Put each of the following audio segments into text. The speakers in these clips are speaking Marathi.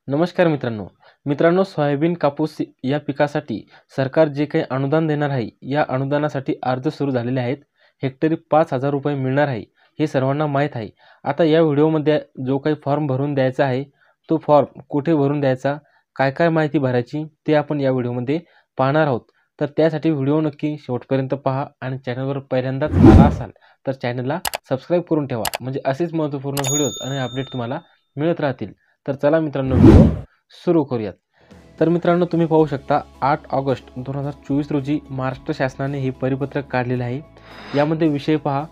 नमस्कार मित्रांनो सोयाबीन कापूस या पिकासाठी सरकार जे काही अनुदान देणार आहे या अनुदानासाठी अर्ज सुरू झालेले आहेत। हेक्टरी 5,000 रुपये मिळणार आहे हे सर्वांना माहीत आहे। आता या व्हिडिओमध्ये जो काही फॉर्म भरून द्यायचा आहे तो फॉर्म कुठे भरून द्यायचा, काय काय माहिती भरायची ते आपण या व्हिडिओमध्ये पाहणार आहोत। तर त्यासाठी व्हिडिओ नक्की शेवटपर्यंत पहा आणि चॅनलवर पहिल्यांदाच आला असाल तर चॅनलला सबस्क्राइब करून ठेवा, म्हणजे असेच महत्त्वपूर्ण व्हिडिओज आणि अपडेट तुम्हाला मिळत राहतील। तर चला मित्रांनो व्हिडिओ सुरू करूयात। तर मित्रांनो तुम्ही पाहू शकता 8 ऑगस्ट 2024 रोजी महाराष्ट्र शासनाने हे परिपत्रक काढलेले आहे। यामध्ये विषय पहा,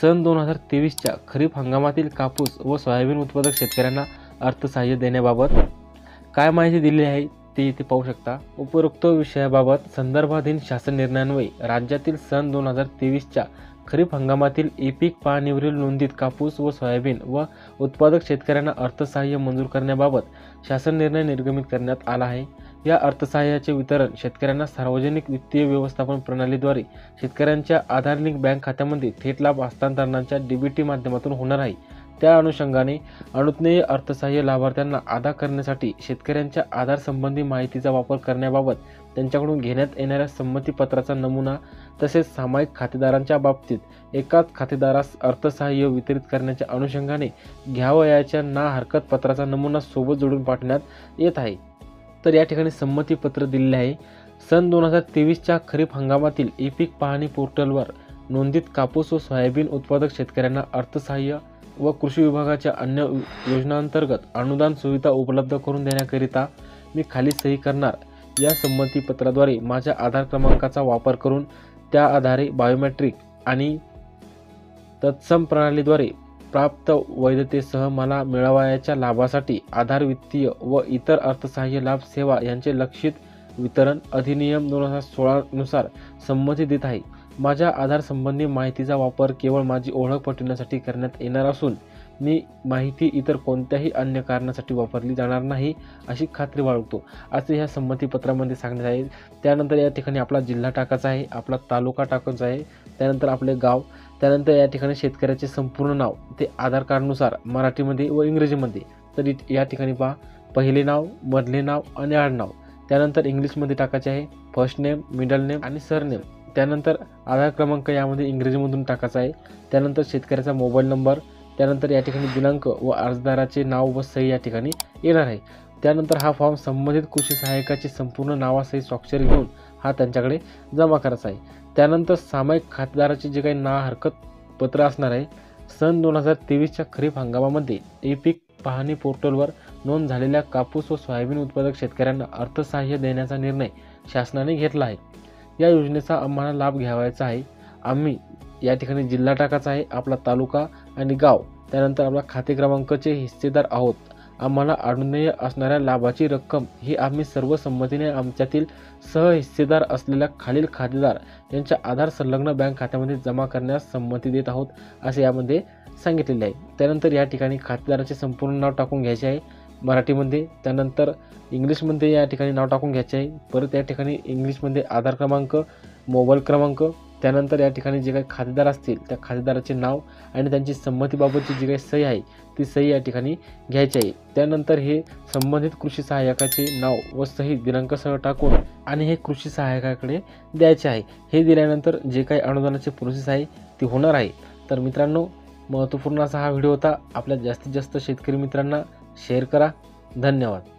सन 2023च्या खरीप हंगामातील कापूस व सोयाबीन उत्पादक शेतकऱ्यांना अर्थसहाय्य देण्याबाबत काय माहिती दिली आहे ते इथे पाहू शकता। उपरोक्त विषयाबाबत संदर्भाधीन शासन निर्णयान्वये राज्यातील सन 2023च्या खरीप हंगामातील पीक पाहणीवरील नोंदीत कापूस व सोयाबीन व उत्पादक शेतकऱ्यांना अर्थसहाय्य मंजूर करण्याबाबत शासन निर्णय निर्गमित करण्यात आला आहे। या अर्थसहाय्याचे वितरण शेतकऱ्यांना सार्वजनिक वित्तीय व्यवस्थापन प्रणालीद्वारे शेतकऱ्यांच्या आधार लिंक बँक खात्यामध्ये थेट लाभ हस्तांतरणाच्या डीबीटी माध्यमातून होणार आहे। त्या अनुषंगाने अनुज्ञेय अर्थसहाय्य लाभार्थ्यांना अदा करण्यासाठी शेतकऱ्यांच्या आधार संबंधी माहितीचा वापर करण्याबाबत त्यांच्याकडून घेण्यात येणाऱ्या संमतीपत्राचा नमुना तसेच सामायिक खातेदारांच्या बाबतीत एकाच खातेदारास अर्थसहाय्य वितरित करण्याच्या अनुषंगाने घ्यावयाच्या ना हरकत पत्राचा नमुना सोबत जोडून पाठवण्यात येत आहे। तर या ठिकाणी संमतीपत्र दिलेले आहे। सन 2023च्या खरीप हंगामातील पीक पाहणी पोर्टलवर नोंदित कापूस व सोयाबीन उत्पादक शेतकऱ्यांना अर्थसहाय्य व कृषी विभागाच्या अन्य योजनांतर्गत अनुदान सुविधा उपलब्ध करून देण्याकरिता मी खाली सही करणार या संमतीपत्राद्वारे माझ्या आधार क्रमांकाचा वापर करून त्या आधारे बायोमेट्रिक आणि तत्सम प्रणालीद्वारे प्राप्त वैधतेसह मला मिळावयाच्या लाभासाठी आधार वित्तीय व इतर अर्थसहाय्य लाभ सेवा यांचे लक्षित वितरण अधिनियम 2016 नुसार संमती देत आहे। माझ्या आधार संबंधी माहितीचा वापर केवळ माझी ओळख पटवण्यासाठी करण्यात येणार असून मी माहिती इतर कोणत्याही अन्य कारणासाठी वापरली जाणार नाही अशी खात्री बाळगतो असे ह्या संमतीपत्रामध्ये सांगण्यात आहे। त्यानंतर या ठिकाणी आपला जिल्हा टाकायचा आहे, आपला तालुका टाकायचा आहे, त्यानंतर आपले गाव, त्यानंतर या ठिकाणी शेतकऱ्याचे संपूर्ण नाव ते आधार कार्डनुसार मराठीमध्ये व इंग्रजीमध्ये। तर या ठिकाणी पहा, पहिले नाव, मधले नाव आणि आडनाव, त्यानंतर इंग्लिशमध्ये टाकायचे आहे फर्स्ट नेम, मिडल नेम आणि सरनेम, त्यानंतर आधार क्रमांक यामध्ये इंग्रजीमधून टाकायचा आहे, त्यानंतर शेतकऱ्याचा मोबाईल नंबर, त्यानंतर या ठिकाणी दिनांक व अर्जदाराचे नाव व सही या ठिकाणी येणार आहे। त्यानंतर हा फॉर्म संबंधित कृषी सहाय्यकाची संपूर्ण नावासहित स्वाक्षरी घेऊन हा त्यांच्याकडे जमा करायचा आहे। त्यानंतर सामायिक खातेदाराचे जे काही ना हरकत पत्र असणार आहे, सन 2023च्या खरीप हंगामामध्ये पीक पाहणी पोर्टलवर नोंद झालेल्या कापूस व सोयाबीन उत्पादक शेतकऱ्यांना अर्थसहाय्य देण्याचा निर्णय शासनाने घेतला आहे। या योजनेचा आम्हाला लाभ घ्यावायचा आहे। आम्ही या ठिकाणी जिल्हा टाकायचा आहे, आपला तालुका आणि गाव, त्यानंतर आपला खाते क्रमांकाचे हिस्सेदार आहोत। आम्हाला अनुज्ञेय असणाऱ्या लाभाची रक्कम ही आम्ही सर्व संमतीने आमच्यातील सहहिस्सेदार असलेल्या खालील खातेदार यांच्या आधार संलग्न बँक खात्यामध्ये जमा करण्यास संमती देत आहोत असे यामध्ये सांगितलेले आहे। त्यानंतर या ठिकाणी खातेदाराचे संपूर्ण नाव टाकून घ्यायचे आहे मराठीमध्ये, त्यानंतर इंग्लिशमध्ये या ठिकाणी नाव टाकून घ्यायचे आहे, परत या ठिकाणी इंग्लिशमध्ये आधार क्रमांक, मोबाईल क्रमांक, त्यानंतर या ठिकाणी जे काही खातेदार असतील त्या खातेदाराचे नाव आणि त्यांची संमतीबाबतची जी काही सही आहे ती सही या ठिकाणी घ्यायची आहे। त्यानंतर हे संबंधित कृषी सहाय्यकाचे नाव व सही दिनांकासह टाकून आणि हे कृषी सहाय्यकाकडे द्यायचे आहे। हे दिल्यानंतर जे काही अनुदानाची प्रोसेस आहे ती होणार आहे। तर मित्रांनो, महत्त्वपूर्ण असा हा व्हिडिओ होता। आपल्या जास्तीत जास्त शेतकरी मित्रांना शेअर करा। धन्यवाद।